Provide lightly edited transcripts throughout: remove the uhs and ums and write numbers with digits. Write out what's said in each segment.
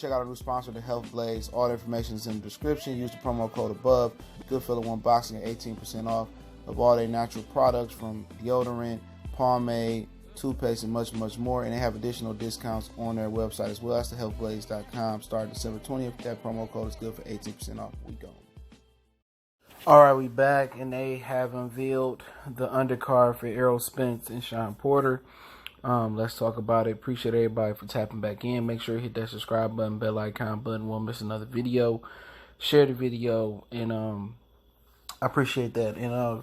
check out our new sponsor, the Health Blaze. All the information is in the description. Use the promo code above. Goodfellow Unboxing at 18% off of all their natural products from deodorant, pomade, toothpaste, and much, much more. And they have additional discounts on their website as well. That's thehealthblaze.com. Starting December 20th. That promo code is good for 18% off. We go. All right, we back, and they have unveiled the undercard for Errol, Spence, and Shawn Porter. Let's talk about it. Appreciate everybody for tapping back in. Make sure you hit that subscribe button, bell icon button. Won't miss another video. Share the video, and I appreciate that. And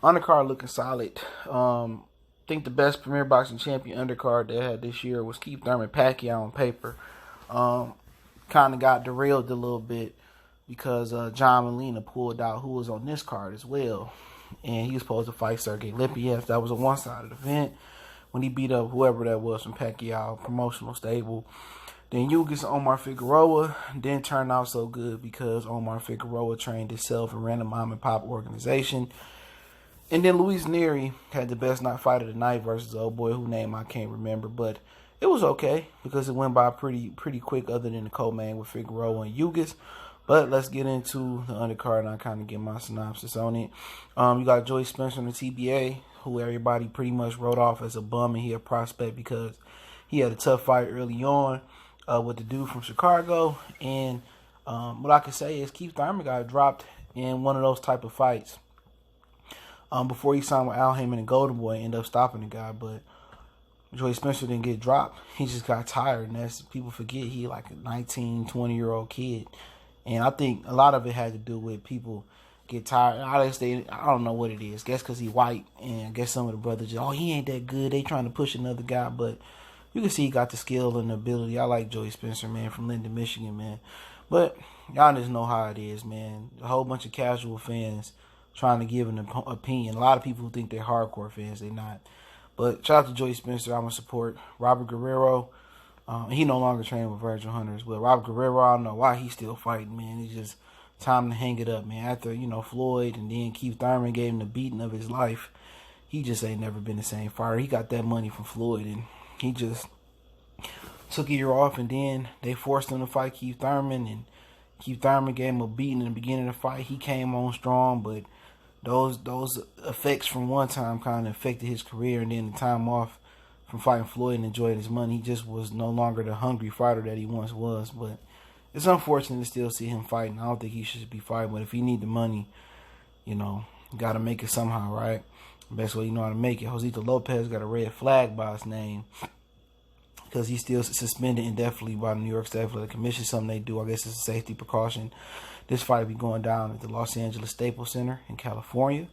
undercard looking solid. I think the best Premier Boxing Champion undercard they had this year was Keith Thurman Pacquiao on paper. Kind of got derailed a little bit because John Molina pulled out, who was on this card as well. And he was supposed to fight Sergey Lipiev. That was a one-sided event when he beat up whoever that was from Pacquiao, promotional stable. Then Yugas Omar Figueroa didn't turn out so good because Omar Figueroa trained himself and ran a mom-and-pop organization. And then Luis Nery had the best night fight of the night versus the old boy whose name I can't remember. But it was okay because it went by pretty quick other than the co-main with Figueroa and Yugas. But let's get into the undercard and I kind of get my synopsis on it. You got Joey Spence on the TBA, who everybody pretty much wrote off as a bum and he a prospect because he had a tough fight early on with the dude from Chicago. And what I can say is Keith Thurman got dropped in one of those type of fights before he signed with Al Heyman and Golden Boy, ended up stopping the guy. But Joey Spencer didn't get dropped. He just got tired. And that's, people forget he like a 19, 20-year-old kid. And I think a lot of it had to do with people get tired. I don't know what it is. Guess because he white. And I guess some of the brothers just, he ain't that good. They trying to push another guy. But you can see he got the skill and the ability. I like Joey Spencer, man, from Linden, Michigan, man. But y'all just know how it is, man. A whole bunch of casual fans trying to give an opinion. A lot of people who think they're hardcore fans, they're not. But shout out to Joey Spencer. I'm going to support Robert Guerrero. He no longer training with Virgil Hunter as well. Robert Guerrero, I don't know why he's still fighting, man. It's just time to hang it up, man. After, Floyd and then Keith Thurman gave him the beating of his life, he just ain't never been the same fighter. He got that money from Floyd, and he just took a year off, and then they forced him to fight Keith Thurman, and Keith Thurman gave him a beating in the beginning of the fight. He came on strong, but those effects from one time kind of affected his career, and then the time off from fighting Floyd and enjoying his money, he just was no longer the hungry fighter that he once was. But it's unfortunate to still see him fighting. I don't think he should be fighting, but if he need the money, got to make it somehow, right? Best way you know how to make it. Josito Lopez got a red flag by his name because he's still suspended indefinitely by the New York State Athletic Commission, something they do. I guess it's a safety precaution. This fight will be going down at the Los Angeles Staples Center in California.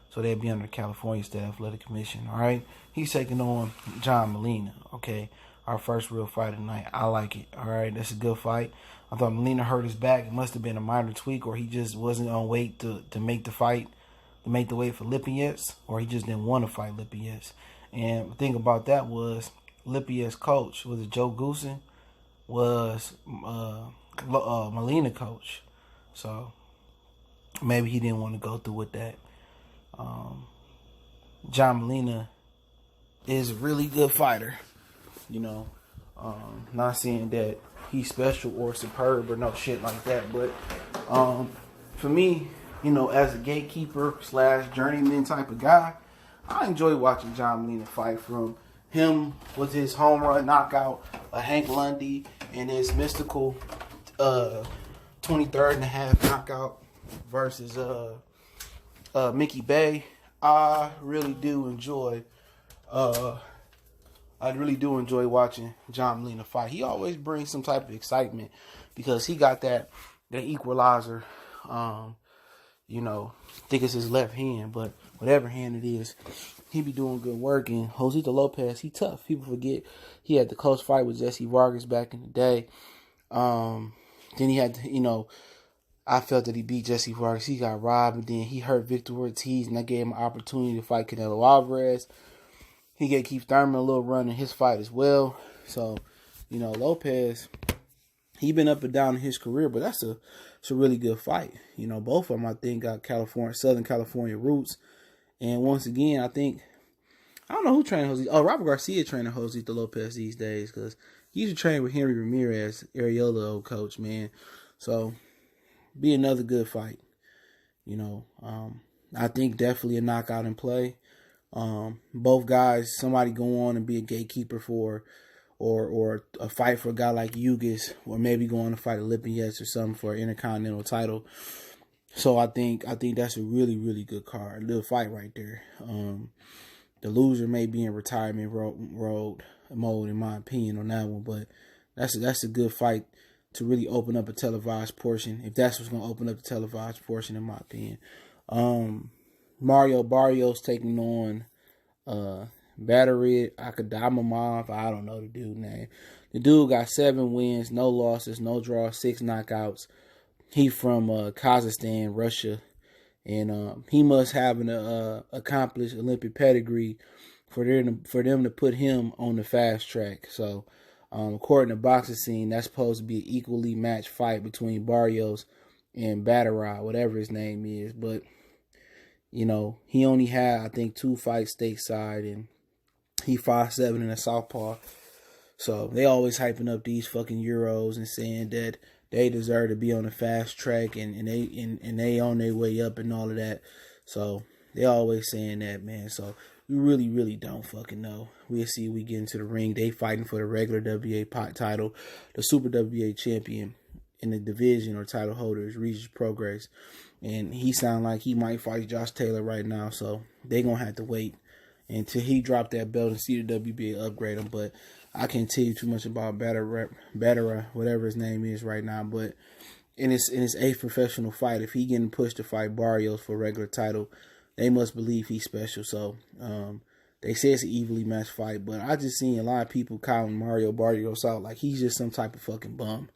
So they'll be under the California State Athletic Commission, all right? He's taking on John Molina, okay? Our first real fight of the night. I like it, all right? That's a good fight. I thought Molina hurt his back. It must have been a minor tweak, or he just wasn't on weight to make the fight, to make the weight for Lipiev, or he just didn't want to fight Lipiev. And the thing about that was Lipiev's coach, was it Joe Goosen, was Molina coach. So maybe he didn't want to go through with that. John Molina is a really good fighter, not saying that he's special or superb or no shit like that, but for me, as a gatekeeper / journeyman type of guy, I enjoy watching John Molina fight. From him with his home run knockout of Hank Lundy and his mystical 23rd and a half knockout versus Mickey Bay. I really do enjoy watching John Molina fight. He always brings some type of excitement because he got that equalizer. I think it's his left hand, but whatever hand it is, he be doing good work. And Josito Lopez, he tough. People forget he had the close fight with Jesse Vargas back in the day. Then he had, I felt that he beat Jesse Vargas. He got robbed, and then he hurt Victor Ortiz, and that gave him an opportunity to fight Canelo Alvarez. He gave Keith Thurman a little run in his fight as well. So, Lopez, he been up and down in his career, but it's a really good fight. Both of them, I think, got Southern California roots. And once again, I don't know who trained Jose. Oh, Robert Garcia training Josito Lopez these days because he used to train with Henry Ramirez, Areola old coach, man. So, be another good fight. I think definitely a knockout in play. Both guys, somebody go on and be a gatekeeper for, or a fight for a guy like Yugis, or maybe go on to fight a Lipinets or something for an Intercontinental title. So I think that's a really, really good card. A little fight right there. The loser may be in retirement road mode, in my opinion, on that one, but that's a good fight to really open up a televised portion, if that's what's going to open up the televised portion, in my opinion. Mario Barrios taking on Akhmedov. I don't know the dude's name. The dude got 7 wins, no losses, no draws, 6 knockouts. He from Kazakhstan, Russia, and he must have an accomplished Olympic pedigree for them to put him on the fast track. So, according to Boxing Scene, that's supposed to be an equally matched fight between Barrios and Batterod, whatever his name is. But, he only had, I think, 2 fights stateside, and he 5'7" in a southpaw. So they always hyping up these fucking Euros and saying that they deserve to be on the fast track and they on their way up and all of that. So they always saying that, man. So we really, really don't fucking know. We'll see if we get into the ring. They fighting for the regular WBA title. The Super WBA champion in the division or title holder is Regis Prograis. And he sound like he might fight Josh Taylor right now. So they going to have to wait until he drop that belt and see the WBA upgrade him. But I can't tell you too much about Batera, whatever his name is right now. But in his 8th professional fight, if he getting pushed to fight Barrios for a regular title, they must believe he's special. So they say it's an evenly matched fight, but I just seen a lot of people calling Mario Barrios out like he's just some type of fucking bum.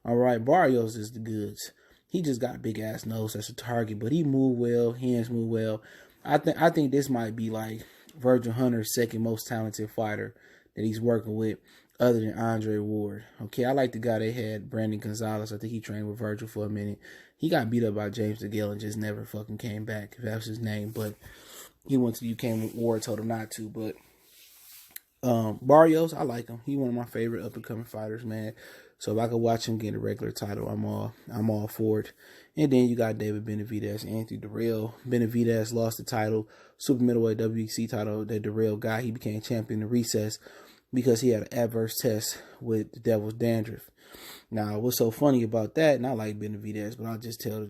All right, Barrios is the goods. He just got a big ass nose as a target, but he move well, hands move well. I think this might be like Virgil Hunter's second most talented fighter that he's working with, other than Andre Ward. Okay, I like the guy they had, Brandon Gonzalez. I think he trained with Virgil for a minute. He got beat up by James DeGale and just never fucking came back, if that's his name. But he went to UK with Ward, told him not to. But Barrios, I like him. He one of my favorite up and coming fighters, man. So if I could watch him get a regular title, I'm all for it. And then you got David Benavidez, Anthony Darrell. Benavidez lost the title, super middleweight WBC title that Darrell got. He became champion in recess because he had an adverse test with the Devil's Dandruff. Now, what's so funny about that? And I like Benavidez, but I'll just tell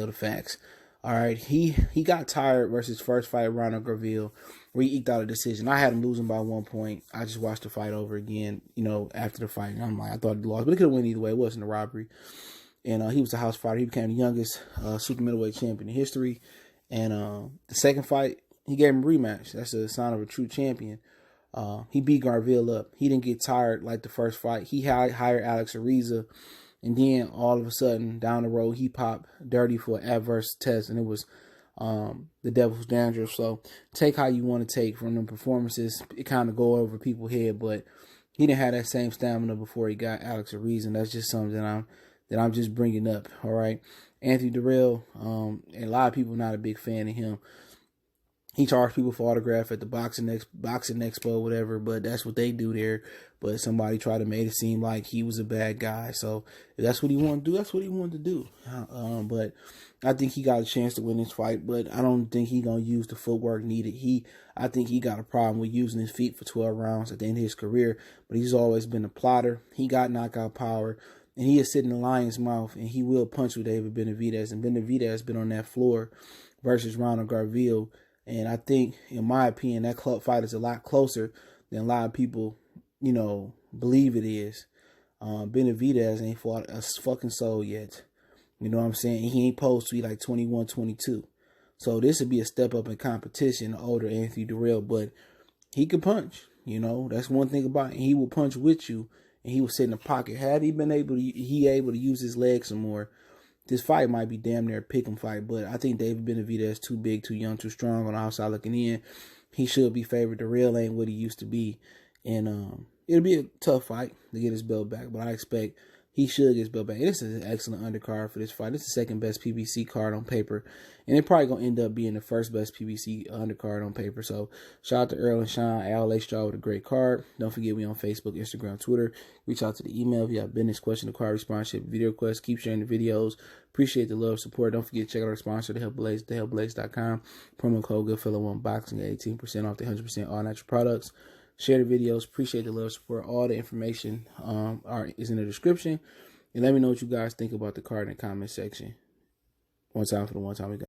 the facts. All right, he got tired versus first fight, Ronald Garville, where he eked out a decision. I had him losing by 1 point. I just watched the fight over again, after the fight. And I'm like, I thought he lost, but he could have won either way. It wasn't a robbery. And he was a house fighter. He became the youngest super middleweight champion in history. And the second fight, he gave him a rematch. That's a sign of a true champion. He beat Garville up. He didn't get tired like the first fight. He hired Alex Ariza. And then all of a sudden, down the road, he popped dirty for an adverse test, and it was the Devil's Dandruff. So take how you want to take from them performances. It kind of go over people's head, but he didn't have that same stamina before he got Alex Ariza. And that's just something that I'm just bringing up. All right, Anthony Darrell, and a lot of people not a big fan of him. He charged people for autograph at the boxing expo, whatever, but that's what they do there. But somebody tried to make it seem like he was a bad guy. So if that's what he wanted to do, that's what he wanted to do. But I think he got a chance to win this fight, but I don't think he's going to use the footwork needed. I think he got a problem with using his feet for 12 rounds at the end of his career, but he's always been a plotter. He got knockout power, and he is sitting in the lion's mouth, and he will punch with David Benavidez. And Benavidez has been on that floor versus Ronald Garville. And I think, in my opinion, that club fight is a lot closer than a lot of people, believe it is. Benavidez ain't fought a fucking soul yet. You know what I'm saying? He ain't supposed to be like 21, 22. So this would be a step up in competition, older Anthony Darrell, but he can punch. That's one thing about it. He will punch with you, and he will sit in the pocket. Had he been able to use his legs some more, this fight might be damn near a pick'em fight, but I think David Benavidez is too big, too young, too strong on the outside looking in. He should be favored. Darrell ain't what he used to be. And it'll be a tough fight to get his belt back, but I expect he should get his belt back. And this is an excellent undercard for this fight. This is the second best PBC card on paper. And it probably going to end up being the first best PBC undercard on paper. So shout out to Errol and Shawn. Al Straw with a great card. Don't forget we on Facebook, Instagram, Twitter. Reach out to the email if you have business, question, card sponsorship, video requests. Keep sharing the videos. Appreciate the love, support. Don't forget to check out our sponsor, thehelpblaze.com. Promo code Goodfellow1Boxing at 18% off the 100% all natural products. Share the videos. Appreciate the love, support. All the information is in the description. And let me know what you guys think about the card in the comment section. One time for the one time we got.